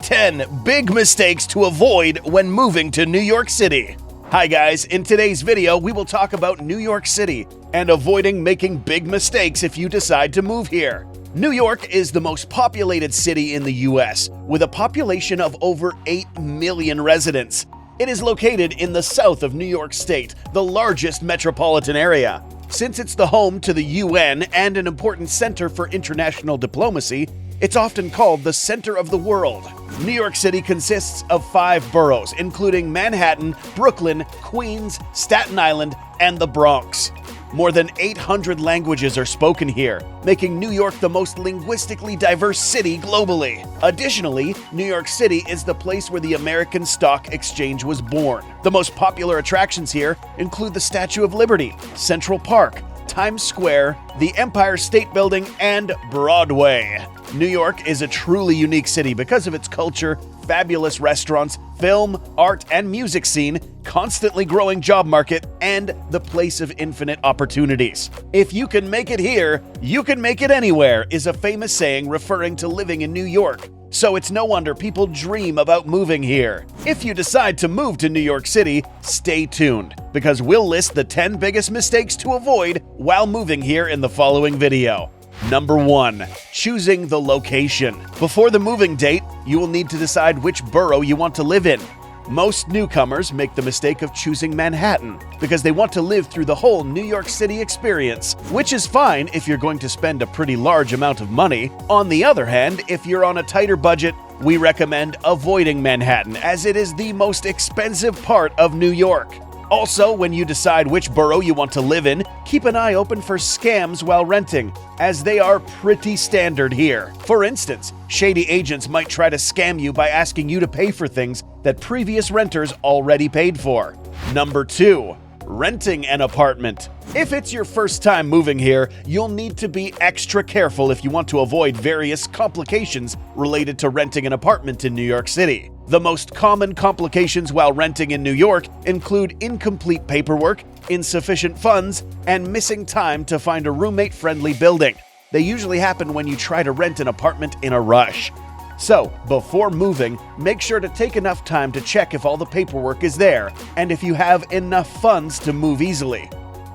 10 big mistakes to avoid when moving to New York City. Hi guys, in today's video we will talk about New York City and avoiding making big mistakes if you decide to move here. New York is the most populated city in the US, with a population of over 8 million residents. It is located in the south of New York State, the largest metropolitan area. Since it's the home to the UN and an important center for international diplomacy, it's often called the center of the world. New York City consists of 5 boroughs, including Manhattan, Brooklyn, Queens, Staten Island, and the Bronx. More than 800 languages are spoken here, making New York the most linguistically diverse city globally. Additionally, New York City is the place where the American Stock Exchange was born. The most popular attractions here include the Statue of Liberty, Central Park, Times Square, the Empire State Building, and Broadway. New York is a truly unique city because of its culture, fabulous restaurants, film, art, and music scene, constantly growing job market, and the place of infinite opportunities. If you can make it here, you can make it anywhere is a famous saying referring to living in New York. So it's no wonder people dream about moving here. If you decide to move to New York City, stay tuned, because we'll list the 10 biggest mistakes to avoid while moving here in the following video. Number 1. Choosing the location. Before the moving date, you will need to decide which borough you want to live in. Most newcomers make the mistake of choosing Manhattan because they want to live through the whole New York City experience, which is fine if you're going to spend a pretty large amount of money. On the other hand, if you're on a tighter budget, we recommend avoiding Manhattan as it is the most expensive part of New York. Also, when you decide which borough you want to live in, keep an eye open for scams while renting, as they are pretty standard here. For instance, shady agents might try to scam you by asking you to pay for things that previous renters already paid for. Number 2. Renting an apartment. If it's your first time moving here, you'll need to be extra careful if you want to avoid various complications related to renting an apartment in New York City. The most common complications while renting in New York include incomplete paperwork, insufficient funds, and missing time to find a roommate-friendly building. They usually happen when you try to rent an apartment in a rush. So, before moving, make sure to take enough time to check if all the paperwork is there and if you have enough funds to move easily.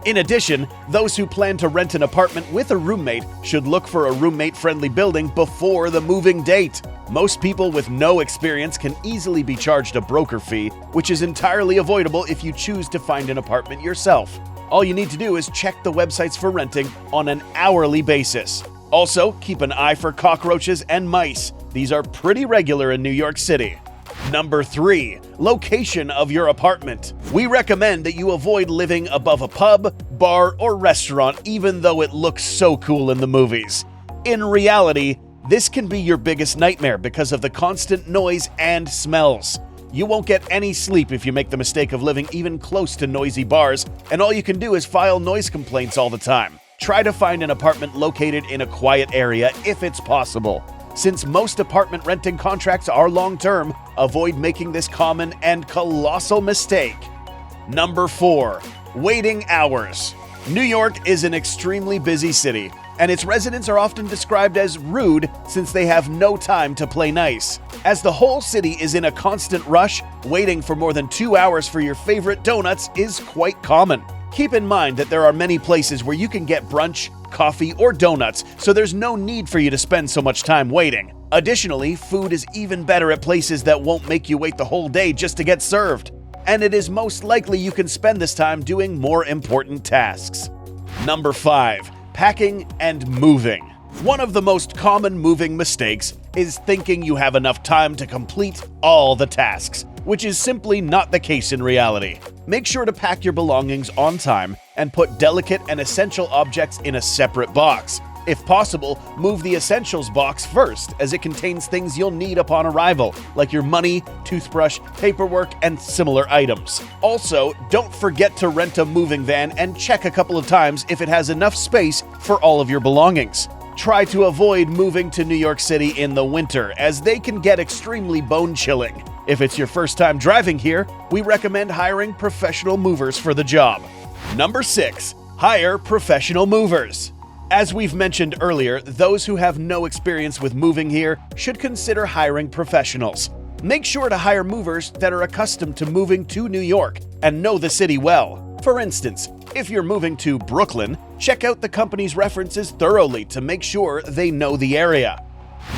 In addition, those who plan to rent an apartment with a roommate should look for a roommate-friendly building before the moving date. Most people with no experience can easily be charged a broker fee, which is entirely avoidable if you choose to find an apartment yourself. All you need to do is check the websites for renting on an hourly basis. Also, keep an eye for cockroaches and mice. These are pretty regular in New York City. Number 3. Location of your apartment. We recommend that you avoid living above a pub, bar, or restaurant even though it looks so cool in the movies. In reality, this can be your biggest nightmare because of the constant noise and smells. You won't get any sleep if you make the mistake of living even close to noisy bars, and all you can do is file noise complaints all the time. Try to find an apartment located in a quiet area if it's possible. Since most apartment renting contracts are long-term, avoid making this common and colossal mistake. Number 4. Waiting hours. New York is an extremely busy city, and its residents are often described as rude since they have no time to play nice. As the whole city is in a constant rush, waiting for more than 2 hours for your favorite donuts is quite common. Keep in mind that there are many places where you can get brunch, coffee, or donuts, so there's no need for you to spend so much time waiting. Additionally, food is even better at places that won't make you wait the whole day just to get served. And it is most likely you can spend this time doing more important tasks. Number 5. Packing and moving. One of the most common moving mistakes is thinking you have enough time to complete all the tasks, which is simply not the case in reality. Make sure to pack your belongings on time and put delicate and essential objects in a separate box. If possible, move the essentials box first, as it contains things you'll need upon arrival, like your money, toothbrush, paperwork, and similar items. Also, don't forget to rent a moving van and check a couple of times if it has enough space for all of your belongings. Try to avoid moving to New York City in the winter, as they can get extremely bone-chilling. If it's your first time driving here, we recommend hiring professional movers for the job. Number 6. Hire professional movers. As we've mentioned earlier, those who have no experience with moving here should consider hiring professionals. Make sure to hire movers that are accustomed to moving to New York and know the city well. For instance, if you're moving to Brooklyn, check out the company's references thoroughly to make sure they know the area.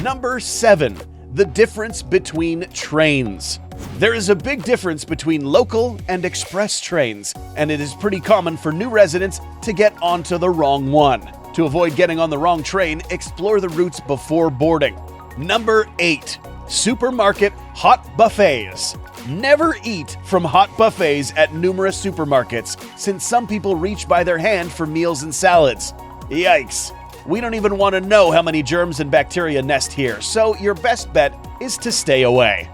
Number 7. The difference between trains. There is a big difference between local and express trains, and it is pretty common for new residents to get onto the wrong one. To avoid getting on the wrong train, explore the routes before boarding. Number 8. Supermarket hot buffets. Never eat from hot buffets at numerous supermarkets, since some people reach by their hand for meals and salads. Yikes! We don't even want to know how many germs and bacteria nest here, so your best bet is to stay away.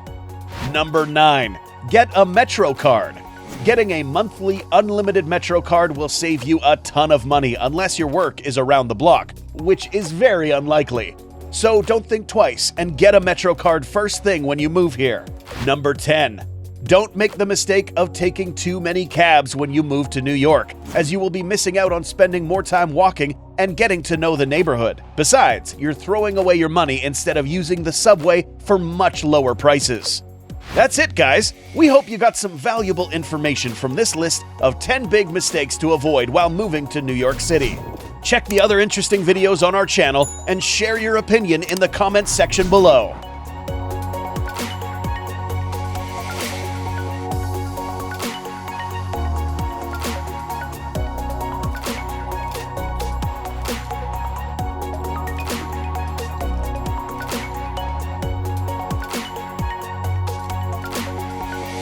Number 9. Get a Metro card. Getting a monthly unlimited Metro card will save you a ton of money unless your work is around the block, which is very unlikely. So don't think twice and get a Metro card first thing when you move here. Number 10. Don't make the mistake of taking too many cabs when you move to New York, as you will be missing out on spending more time walking and getting to know the neighborhood. Besides, you're throwing away your money instead of using the subway for much lower prices. That's it, guys. We hope you got some valuable information from this list of 10 big mistakes to avoid while moving to New York City. Check the other interesting videos on our channel and share your opinion in the comments section below.